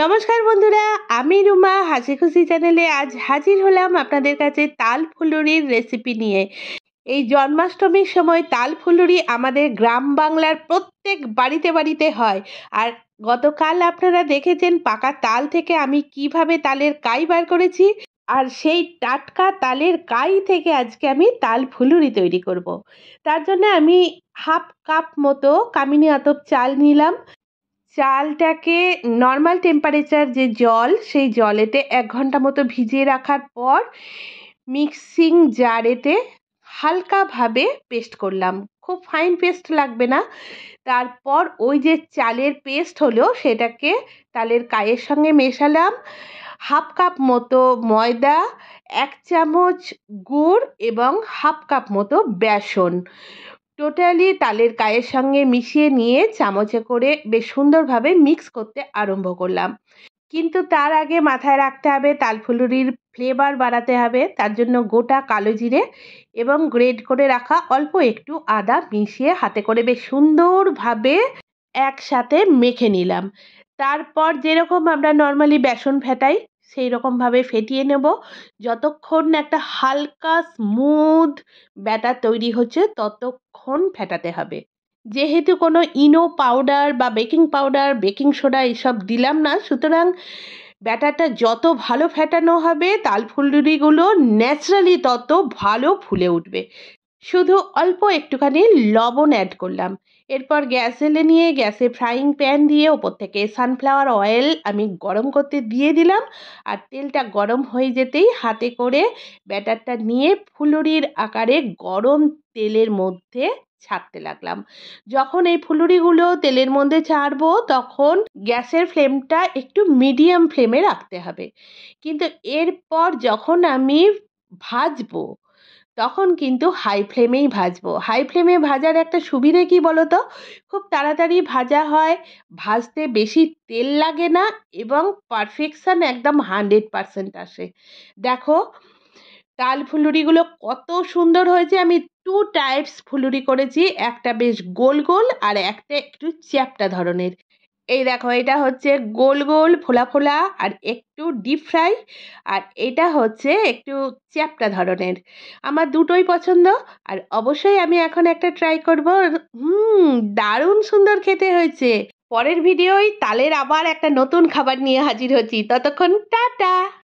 নমস্কার বন্ধুরা, আমি রুমা হাসি খুশি চ্যানেলে আজ হাজির হলাম আপনাদের কাছে তাল ফুলুরির রেসিপি নিয়ে। এই জন্মাষ্টমীর সময় তাল ফুলুরি আমাদের গ্রাম বাংলার প্রত্যেক বাড়িতে বাড়িতে হয়। আর গতকাল আপনারা দেখেছেন পাকা তাল থেকে আমি কিভাবে তালের কাই বার করেছি। আর সেই টাটকা তালের কাই থেকে আজকে আমি তাল ফুলুরি তৈরি করব। তার জন্য আমি হাফ কাপ মতো কামিনী আতপ চাল নিলাম। চালটাকে নর্মাল টেম্পারেচার যে জল, সেই জলেতে ১ ঘন্টা মতো ভিজিয়ে রাখার পর মিক্সিং জারেতে হালকাভাবে পেস্ট করলাম। খুব ফাইন পেস্ট লাগবে না। তারপর ওই যে চালের পেস্ট হলো সেটাকে তালের কাইয়ের সঙ্গে মেশালাম। হাফ কাপ মতো ময়দা, ১ চামচ গুড় এবং হাফ কাপ মতো বেসন টোটালি তালের কাইয়ের সঙ্গে মিশিয়ে নিয়ে চামচে করে বেশ সুন্দরভাবে মিক্স করতে আরম্ভ করলাম। কিন্তু তার আগে মাথায় রাখতে হবে তাল ফুলুরির ফ্লেভার বাড়াতে হবে। তার জন্য গোটা কালো জিরে এবং গ্রেট করে রাখা অল্প একটু আদা মিশিয়ে হাতে করে বেশ সুন্দরভাবে একসাথে মেখে নিলাম। তারপর যেরকম আমরা নর্মালি বেসন ফেটাই সেই রকমভাবে ফেটিয়ে নেব। যতক্ষণ না একটা হালকা স্মুথ ব্যাটার তৈরি হচ্ছে ততক্ষণ ফেটাতে হবে। যেহেতু কোনো ইনো পাউডার বা বেকিং পাউডার, বেকিং সোডা এসব দিলাম না, সুতরাং ব্যাটারটা যত ভালো ফেটানো হবে তাল ফুলুরিগুলো ন্যাচারালি তত ভালো ফুলে উঠবে। শুধু অল্প একটুখানি লবণ অ্যাড করলাম। এরপর গ্যাস জ্বেলে নিয়ে গ্যাসে ফ্রাইং প্যান দিয়ে ওপর থেকে সানফ্লাওয়ার অয়েল আমি গরম করতে দিয়ে দিলাম। আর তেলটা গরম হয়ে যেতেই হাতে করে ব্যাটারটা নিয়ে ফুলুরির আকারে গরম তেলের মধ্যে ছাড়তে লাগলাম। যখন এই ফুলুরিগুলো তেলের মধ্যে ছাড়বো তখন গ্যাসের ফ্লেমটা একটু মিডিয়াম ফ্লেমে রাখতে হবে। কিন্তু এরপর যখন আমি ভাজবো তখন কিন্তু হাই ফ্লেমেই ভাজবো। হাই ফ্লেমে ভাজার একটা সুবিধে কি বলো তো? খুব তাড়াতাড়ি ভাজা হয়, ভাজতে বেশি তেল লাগে না এবং পারফেকশন একদম 100% আসে। দেখো তাল ফুলুরিগুলো কত সুন্দর হয়েছে। আমি 2 টাইপস ফুলুরি করেছি, একটা বেশ গোল গোল আর একটা একটু চ্যাপ্টা ধরনের। এই দেখো এটা হচ্ছে গোল গোল ফোলা ফোলা আর একটু ডিপ ফ্রাই, আর এটা হচ্ছে একটু চ্যাপ্টা ধরনের। আমার দুটোই পছন্দ। আর অবশ্যই আমি এখন একটা ট্রাই করব। দারুণ সুন্দর খেতে হয়েছে। পরের ভিডিওয় তালের আবার একটা নতুন খাবার নিয়ে হাজির হচ্ছি। ততক্ষণ টাটা।